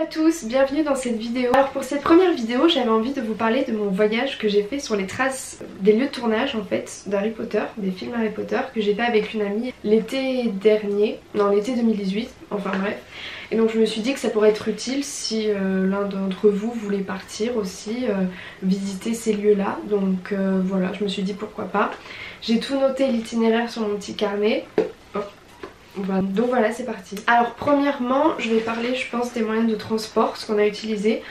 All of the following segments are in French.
tous, bienvenue dans cette vidéo. Alors pour cette première vidéo, j'avais envie de vous parler de mon voyage que j'ai fait sur les traces des lieux de tournage en fait d'Harry Potter, des films Harry Potter que j'ai fait avec une amie l'été dernier, non l'été 2018, enfin bref. Et donc je me suis dit que ça pourrait être utile si l'un d'entre vous voulait partir aussi visiter ces lieux là. Donc voilà, je me suis dit pourquoi pas. J'ai tout noté l'itinéraire sur mon petit carnet. Donc voilà, c'est parti. Alors premièrement, je vais parler je pense des moyens de transport, ce qu'on a utilisé.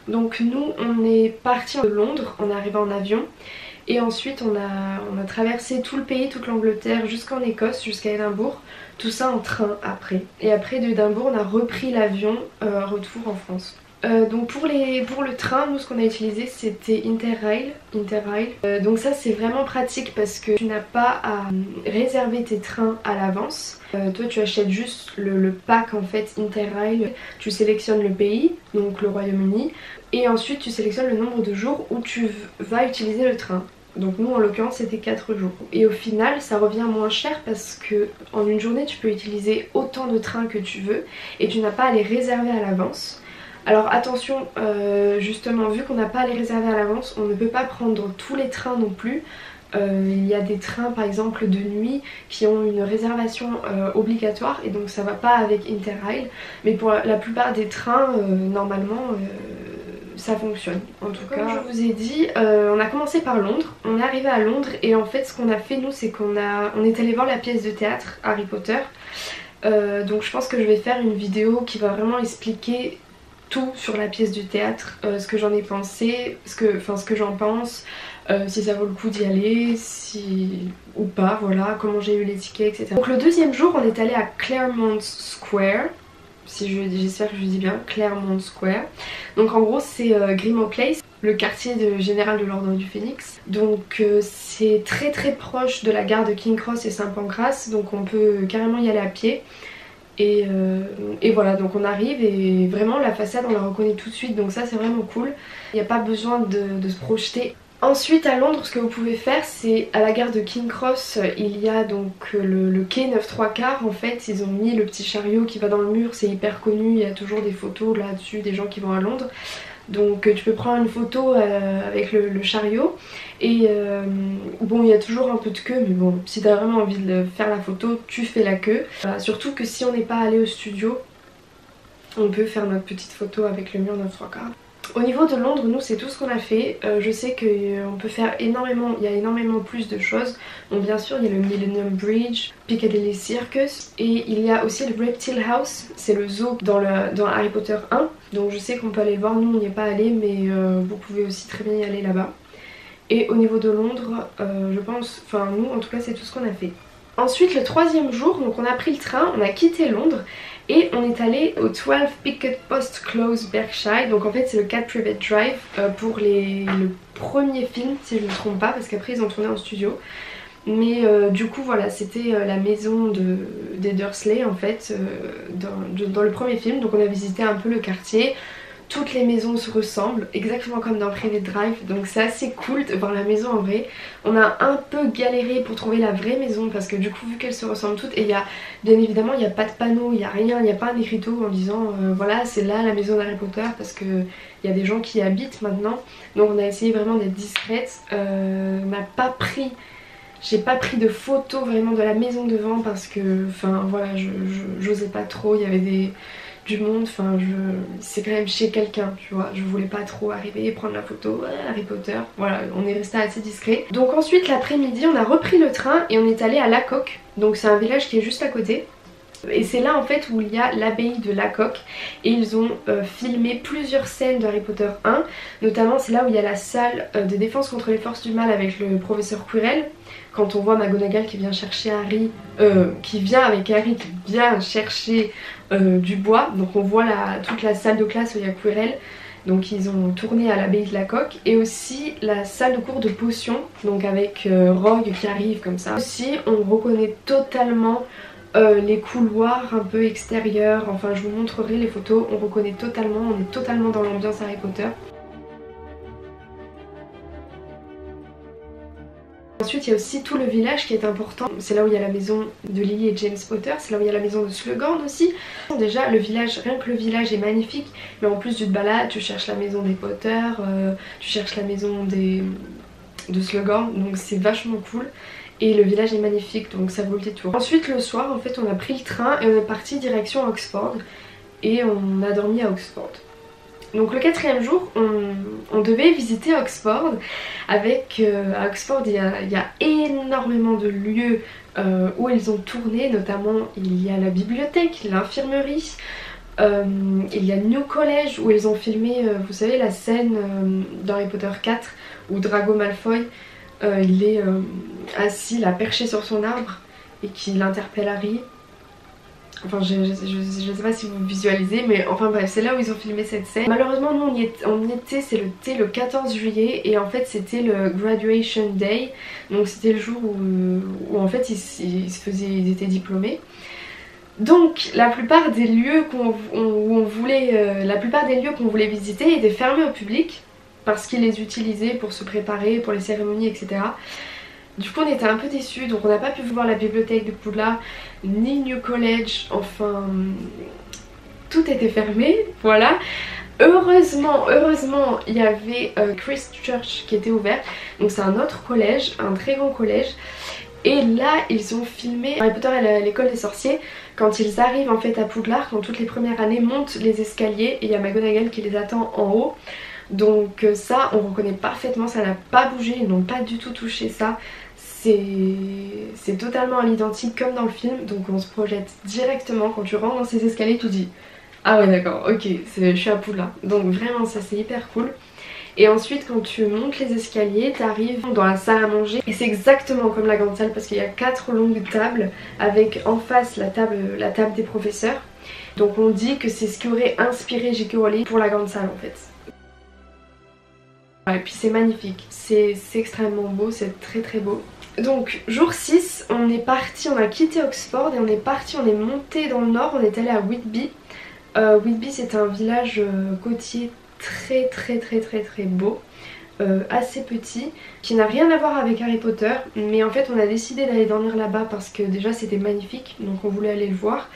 Donc nous on est parti de Londres, on est arrivé en avion. Et ensuite on a traversé tout le pays, toute l'Angleterre jusqu'en Écosse, jusqu'à Édimbourg. Tout ça en train après. Et après d'Édimbourg on a repris l'avion retour en France. Donc pour le train, nous ce qu'on a utilisé c'était Interrail. Donc ça c'est vraiment pratique parce que tu n'as pas à réserver tes trains à l'avance. Toi tu achètes juste le pack en fait Interrail, tu sélectionnes le pays, donc le Royaume-Uni, et ensuite tu sélectionnes le nombre de jours où tu vas utiliser le train. Donc nous en l'occurrence c'était 4 jours. Et au final ça revient moins cher parce que en une journée tu peux utiliser autant de trains que tu veux et tu n'as pas à les réserver à l'avance. Alors attention, justement vu qu'on n'a pas à les réserver à l'avance, on ne peut pas prendre tous les trains non plus. Il y a des trains par exemple de nuit qui ont une réservation obligatoire et donc ça va pas avec Interrail. Mais pour la plupart des trains, normalement ça fonctionne. En tout cas, comme je vous ai dit, on a commencé par Londres, on est arrivé à Londres et en fait ce qu'on a fait nous c'est qu'on est allé voir la pièce de théâtre Harry Potter. Donc je pense que je vais faire une vidéo qui va vraiment expliquer tout sur la pièce du théâtre, ce que j'en ai pensé, ce que j'en pense, si ça vaut le coup d'y aller, ou pas, voilà, comment j'ai eu les tickets, etc. Donc le deuxième jour on est allé à Claremont Square, j'espère que je dis bien, Claremont Square. Donc en gros c'est Grimmauld Place, le quartier général de l'Ordre du Phénix. Donc c'est très proche de la gare de King Cross et Saint-Pancras, donc on peut carrément y aller à pied. Et voilà, donc on arrive et vraiment la façade on la reconnaît tout de suite, donc ça c'est vraiment cool. Il n'y a pas besoin de se projeter. Ensuite à Londres ce que vous pouvez faire c'est à la gare de King Cross, il y a donc le quai 9¾ en fait, ils ont mis le petit chariot qui va dans le mur, c'est hyper connu, il y a toujours des photos là-dessus des gens qui vont à Londres. Donc tu peux prendre une photo avec le chariot et bon il y a toujours un peu de queue mais bon si t'as vraiment envie de faire la photo tu fais la queue. Surtout que si on n'est pas allé au studio on peut faire notre petite photo avec le mur 9¾ Au niveau de Londres nous c'est tout ce qu'on a fait. Je sais qu'on peut faire énormément, il y a énormément plus de choses. Donc bien sûr il y a le Millennium Bridge, Piccadilly Circus et il y a aussi le Reptile House, c'est le zoo dans Harry Potter 1. Donc je sais qu'on peut aller le voir, nous on n'y est pas allé mais vous pouvez aussi très bien y aller là-bas. Et au niveau de Londres, je pense, enfin nous en tout cas c'est tout ce qu'on a fait. Ensuite le troisième jour, donc on a pris le train, on a quitté Londres et on est allé au 12 Picket Post Close Berkshire. Donc en fait c'est le 4 Private Drive pour le premier film si je ne me trompe pas, parce qu'après ils ont tourné en studio. Mais du coup voilà, c'était la maison des Dursley en fait dans le premier film. Donc on a visité un peu le quartier. Toutes les maisons se ressemblent, exactement comme dans Private Drive, donc c'est assez cool de voir la maison en vrai. On a un peu galéré pour trouver la vraie maison parce que du coup vu qu'elles se ressemblent toutes, et il y a bien évidemment il n'y a pas de panneau, il n'y a rien, il n'y a pas un écriteau en disant voilà c'est là la maison d'Harry Potter, parce que il y a des gens qui y habitent maintenant. Donc on a essayé vraiment d'être discrète, j'ai pas pris de photos vraiment de la maison devant parce que enfin voilà j'osais pas trop, il y avait du monde, enfin c'est quand même chez quelqu'un tu vois, je voulais pas trop arriver et prendre la photo Harry Potter, voilà on est resté assez discret. Donc ensuite l'après-midi on a repris le train et on est allé à Lacock, donc c'est un village qui est juste à côté. Et c'est là en fait où il y a l'abbaye de Lacock et ils ont filmé plusieurs scènes de Harry Potter 1. Notamment c'est là où il y a la salle de défense contre les forces du mal avec le professeur Quirrell. Quand on voit McGonagall qui vient chercher Harry, qui vient chercher du bois. Donc on voit toute la salle de classe où il y a Quirrell. Donc ils ont tourné à l'abbaye de Lacock. Et aussi la salle de cours de potions, donc avec Rogue qui arrive comme ça. Aussi on reconnaît totalement les couloirs un peu extérieurs, enfin je vous montrerai les photos, on reconnaît totalement, on est totalement dans l'ambiance Harry Potter. Ensuite il y a aussi tout le village qui est important, c'est là où il y a la maison de Lily et James Potter, c'est là où il y a la maison de Slughorn aussi. Déjà le village, rien que le village est magnifique, mais en plus tu te balades, tu cherches la maison des Potter, tu cherches la maison de Slughorn, donc c'est vachement cool. Et le village est magnifique, donc ça vaut le détour. Ensuite le soir en fait on a pris le train et on est parti direction Oxford et on a dormi à Oxford. Donc le 4e jour, on devait visiter Oxford. Avec à Oxford, il y a énormément de lieux où ils ont tourné, notamment il y a la bibliothèque, l'infirmerie, il y a New College où ils ont filmé, vous savez, la scène d'Harry Potter 4 où Drago Malfoy, il est assis, là, perché sur son arbre et qu'il interpelle Harry. Enfin je sais pas si vous visualisez, mais enfin bref, c'est là où ils ont filmé cette scène. Malheureusement nous on y était, c'était le 14 juillet et en fait c'était le graduation day. Donc c'était le jour où en fait ils étaient diplômés. Donc la plupart des lieux qu'on voulait visiter étaient fermés au public parce qu'ils les utilisaient pour se préparer pour les cérémonies, etc. Du coup on était un peu déçus, donc on n'a pas pu voir la bibliothèque de Poudlard ni New College, enfin tout était fermé, voilà. Heureusement il y avait Christ Church qui était ouvert, donc c'est un autre collège, un très grand collège. Et là ils ont filmé Harry Potter et l'école des sorciers quand ils arrivent en fait à Poudlard, quand toutes les premières années montent les escaliers et il y a McGonagall qui les attend en haut. Donc ça on reconnaît parfaitement, ça n'a pas bougé, ils n'ont pas du tout touché ça. C'est totalement à l'identique comme dans le film, donc on se projette directement quand tu rentres dans ces escaliers, tu te dis ah ouais d'accord, ok, je suis à Poudlard. Donc vraiment ça c'est hyper cool. Et ensuite quand tu montes les escaliers, tu arrives dans la salle à manger et c'est exactement comme la grande salle parce qu'il y a 4 longues tables avec en face la table des professeurs. Donc on dit que c'est ce qui aurait inspiré J.K. Rowling pour la grande salle en fait. Et puis c'est magnifique, c'est extrêmement beau, c'est très beau. Donc jour 6, on est parti, on a quitté Oxford et on est monté dans le nord, on est allé à Whitby. Whitby c'est un village côtier très beau, assez petit, qui n'a rien à voir avec Harry Potter, mais en fait on a décidé d'aller dormir là-bas parce que déjà c'était magnifique, donc on voulait aller le voir.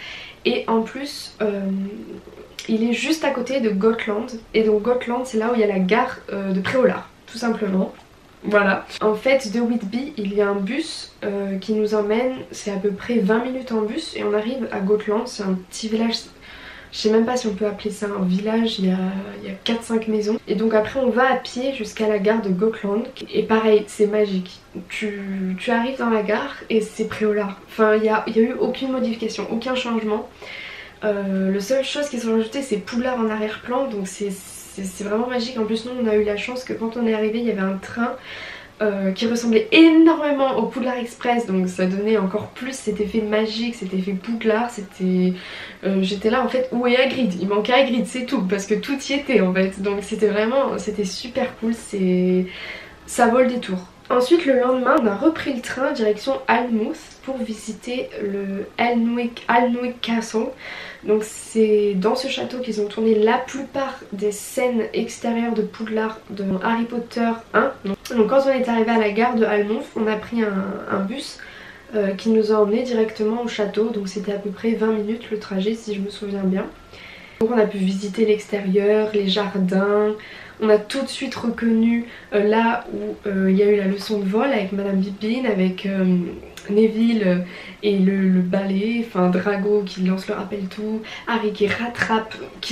Et en plus il est juste à côté de Gotland, et donc Gotland c'est là où il y a la gare de Préolard, tout simplement. Voilà. En fait de Whitby il y a un bus qui nous emmène, c'est à peu près 20 minutes en bus et on arrive à Gotland, c'est un petit village, je sais même pas si on peut appeler ça un village, il y a 4-5 maisons. Et donc après on va à pied jusqu'à la gare de Gotland et pareil c'est magique. Tu arrives dans la gare et c'est Préolard, enfin il y a eu aucune modification, aucun changement. La seule chose qui sont rajoutées c'est Poudlard en arrière-plan, donc c'est vraiment magique. En plus nous on a eu la chance que quand on est arrivé il y avait un train qui ressemblait énormément au Poudlard Express, donc ça donnait encore plus cet effet magique, cet effet Poudlard. C'était j'étais là en fait, où est Hagrid? Il manquait Hagrid, c'est tout, parce que tout y était en fait, donc c'était super cool, ça vaut le détour. Ensuite le lendemain on a repris le train direction Alnmouth pour visiter le Alnwick Castle. Donc c'est dans ce château qu'ils ont tourné la plupart des scènes extérieures de Poudlard de Harry Potter 1. Donc quand on est arrivé à la gare de Alnmouth on a pris un bus qui nous a emmenés directement au château, donc c'était à peu près 20 minutes le trajet si je me souviens bien. Donc on a pu visiter l'extérieur, les jardins. On a tout de suite reconnu là où il y a eu la leçon de vol avec Madame Pippin, avec Neville et le balai, enfin Drago qui lance le rappel-tout, Harry qui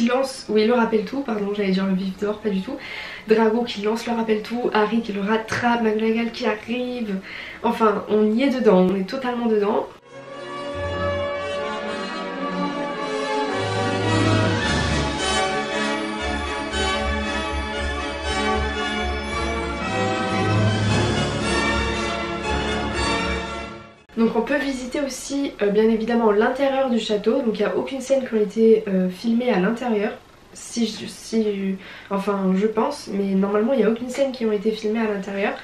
lance le rappel-tout, pardon j'allais dire le vif d'or, pas du tout. Drago qui lance le rappel-tout, Harry qui le rattrape, McGonagall qui arrive, enfin on y est dedans, on est totalement dedans. Donc on peut visiter aussi bien évidemment l'intérieur du château, donc il n'y a aucune scène qui a été filmée à l'intérieur, enfin je pense, mais normalement il n'y a aucune scène qui ont été filmées à l'intérieur,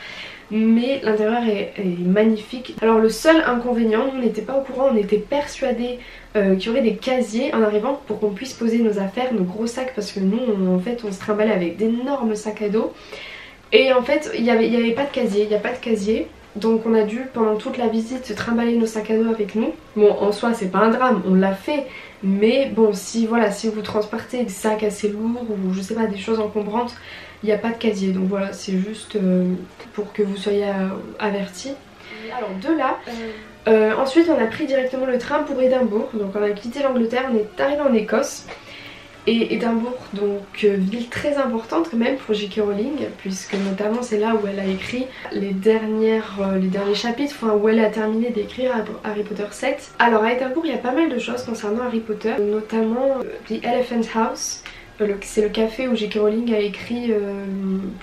mais l'intérieur est magnifique. Alors le seul inconvénient, nous on n'était pas au courant, on était persuadés qu'il y aurait des casiers en arrivant pour qu'on puisse poser nos affaires, nos gros sacs, parce que nous en fait on se trimballait avec d'énormes sacs à dos. Et en fait il n'y avait pas de casier, il n'y a pas de casier. Donc on a dû pendant toute la visite se trimballer nos sacs à dos avec nous. Bon, en soi c'est pas un drame, on l'a fait, mais bon, si voilà, si vous transportez des sacs assez lourds ou je sais pas, des choses encombrantes, il n'y a pas de casier. Donc voilà, c'est juste pour que vous soyez avertis. Alors de là, ensuite on a pris directement le train pour Édimbourg. Donc on a quitté l'Angleterre, on est arrivé en Écosse. Et Édimbourg, donc ville très importante quand même pour J.K. Rowling, puisque notamment c'est là où elle a écrit les derniers chapitres, enfin où elle a terminé d'écrire Harry Potter 7. Alors à Édimbourg il y a pas mal de choses concernant Harry Potter, notamment The Elephant House. C'est le café où J.K. Rowling a écrit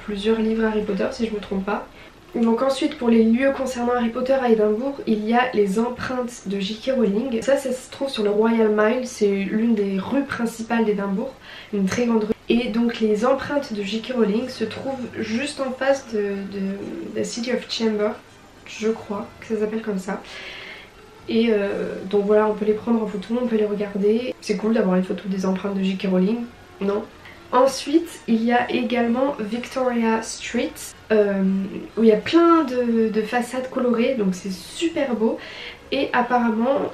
plusieurs livres Harry Potter si je me trompe pas. Donc ensuite pour les lieux concernant Harry Potter à Édimbourg, il y a les empreintes de J.K. Rowling. Ça se trouve sur le Royal Mile, c'est l'une des rues principales d'Édimbourg, une très grande rue. Et donc les empreintes de J.K. Rowling se trouvent juste en face de la City of Chamber, je crois que ça s'appelle comme ça. Et donc voilà, on peut les prendre en photo, on peut les regarder. C'est cool d'avoir une photo des empreintes de J.K. Rowling, non ? Ensuite, il y a également Victoria Street, où il y a plein de façades colorées, donc c'est super beau. Et apparemment,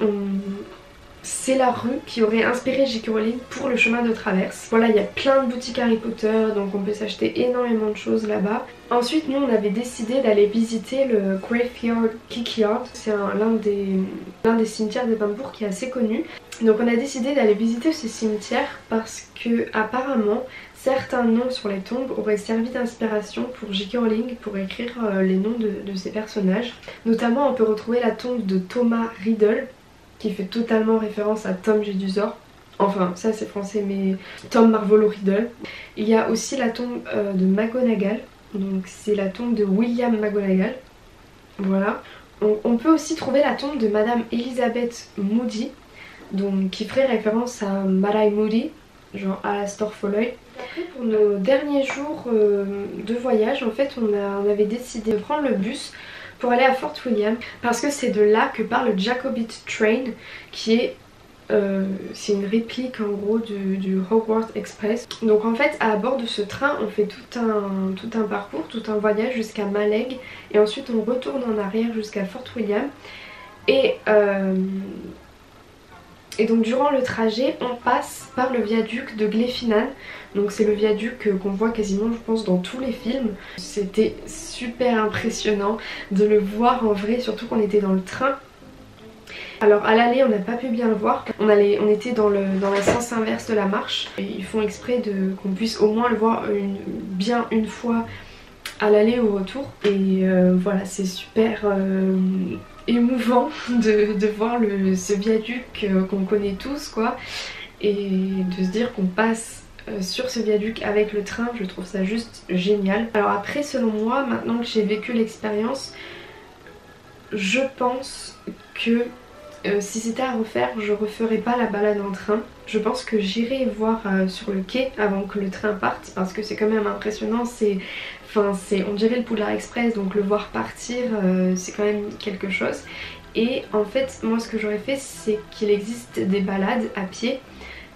c'est la rue qui aurait inspiré J.K. Rowling pour le chemin de traverse. Voilà, il y a plein de boutiques Harry Potter, donc on peut s'acheter énormément de choses là-bas. Ensuite, nous, on avait décidé d'aller visiter le Graveyard Kirkyard. C'est l'un des cimetières d'Édimbourg qui est assez connu. Donc on a décidé d'aller visiter ce cimetière parce que apparemment certains noms sur les tombes auraient servi d'inspiration pour J.K. Rowling pour écrire les noms de ses personnages. Notamment on peut retrouver la tombe de Thomas Riddle qui fait totalement référence à Tom Jedusor. Enfin ça c'est français mais Tom Marvolo Riddle. Il y a aussi la tombe de McGonagall, donc c'est la tombe de William McGonagall. Voilà. On peut aussi trouver la tombe de Madame Elizabeth Moody, donc qui ferait référence à Malai Moody, genre Alastor Folloy. Après pour nos derniers jours de voyage, en fait on avait décidé de prendre le bus pour aller à Fort William parce que c'est de là que part le Jacobite Train qui est c'est une réplique en gros du Hogwarts Express. Donc en fait à bord de ce train on fait tout un parcours, tout un voyage jusqu'à Maleg et ensuite on retourne en arrière jusqu'à Fort William et donc durant le trajet on passe par le viaduc de Glenfinnan. Donc c'est le viaduc qu'on voit quasiment je pense dans tous les films. C'était super impressionnant de le voir en vrai, surtout qu'on était dans le train. Alors à l'aller on n'a pas pu bien le voir, on était dans le sens inverse de la marche. Et ils font exprès qu'on puisse au moins le voir bien une fois à l'aller ou au retour. Et voilà, c'est super émouvant de voir ce viaduc qu'on connaît tous quoi. Et de se dire qu'on passe sur ce viaduc avec le train, je trouve ça juste génial. Alors après selon moi, maintenant que j'ai vécu l'expérience, je pense que si c'était à refaire, je referais pas la balade en train. Je pense que j'irai voir sur le quai avant que le train parte parce que c'est quand même impressionnant. On dirait le Poudlard Express, donc le voir partir c'est quand même quelque chose. Et en fait moi ce que j'aurais fait c'est qu'il existe des balades à pied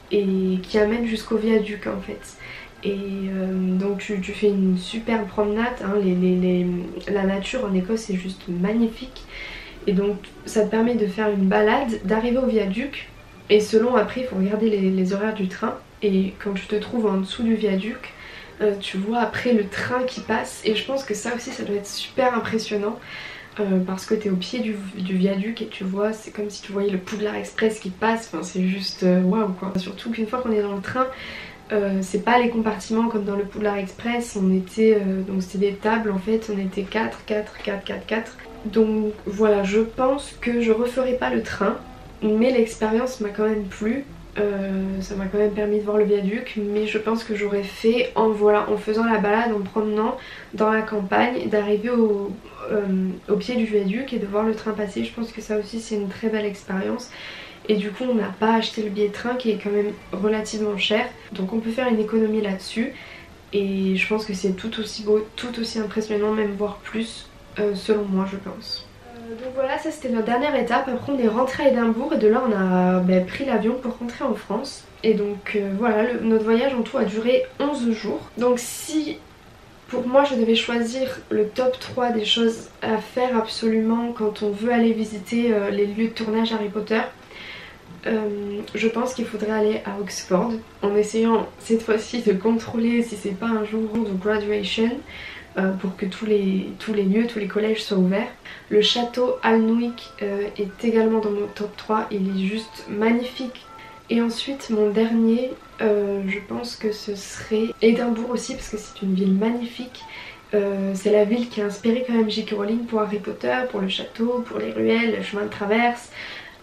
et qui amènent jusqu'au viaduc en fait. Et donc tu fais une superbe promenade, hein. La nature en Écosse est juste magnifique. Et donc ça te permet de faire une balade, d'arriver au viaduc et selon après il faut regarder les horaires du train et quand tu te trouves en dessous du viaduc tu vois après le train qui passe et je pense que ça aussi ça doit être super impressionnant parce que t'es au pied du viaduc et tu vois, c'est comme si tu voyais le Poudlard Express qui passe, enfin c'est juste waouh quoi. Surtout qu'une fois qu'on est dans le train, c'est pas les compartiments comme dans le Poudlard Express, on était, donc c'était des tables en fait, on était 4. Donc voilà, je pense que je referai pas le train, mais l'expérience m'a quand même plu. Ça m'a quand même permis de voir le viaduc, mais je pense que j'aurais fait en faisant la balade, en promenant dans la campagne, d'arriver au pied du viaduc et de voir le train passer. Je pense que ça aussi c'est une très belle expérience. Et du coup on n'a pas acheté le billet de train qui est quand même relativement cher, donc on peut faire une économie là-dessus. Et je pense que c'est tout aussi beau, tout aussi impressionnant, même voire plus selon moi je pense. Donc voilà, ça c'était notre dernière étape. Après on est rentré à Édimbourg et de là on a pris l'avion pour rentrer en France. Et donc voilà, notre voyage en tout a duré 11 jours. Donc si pour moi je devais choisir le top 3 des choses à faire absolument quand on veut aller visiter les lieux de tournage Harry Potter, je pense qu'il faudrait aller à Oxford en essayant cette fois-ci de contrôler si c'est pas un jour de graduation pour que tous les lieux, tous les collèges soient ouverts. Le château Alnwick est également dans mon top 3, il est juste magnifique. Et ensuite mon dernier, je pense que ce serait Édimbourg aussi parce que c'est une ville magnifique. C'est la ville qui a inspiré quand même J.K. Rowling pour Harry Potter, pour le château, pour les ruelles, le chemin de traverse.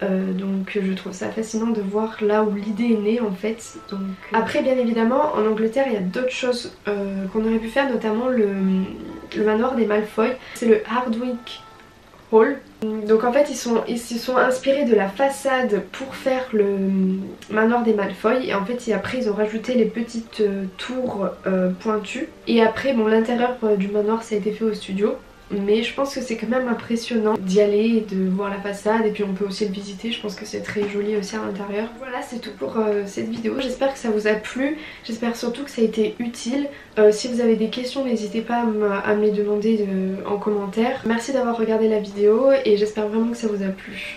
Donc je trouve ça fascinant de voir là où l'idée est née en fait. Donc, après bien évidemment en Angleterre il y a d'autres choses qu'on aurait pu faire, notamment le manoir des Malfoy. C'est le Hardwick Hall. Donc en fait ils se sont inspirés de la façade pour faire le manoir des Malfoy. Et en fait après ils ont rajouté les petites tours pointues. Et après bon, l'intérieur du manoir ça a été fait au studio. Mais je pense que c'est quand même impressionnant d'y aller et de voir la façade, et puis on peut aussi le visiter, je pense que c'est très joli aussi à l'intérieur. Voilà, c'est tout pour cette vidéo, j'espère que ça vous a plu, j'espère surtout que ça a été utile. Si vous avez des questions n'hésitez pas à me les demander en commentaire. Merci d'avoir regardé la vidéo et j'espère vraiment que ça vous a plu.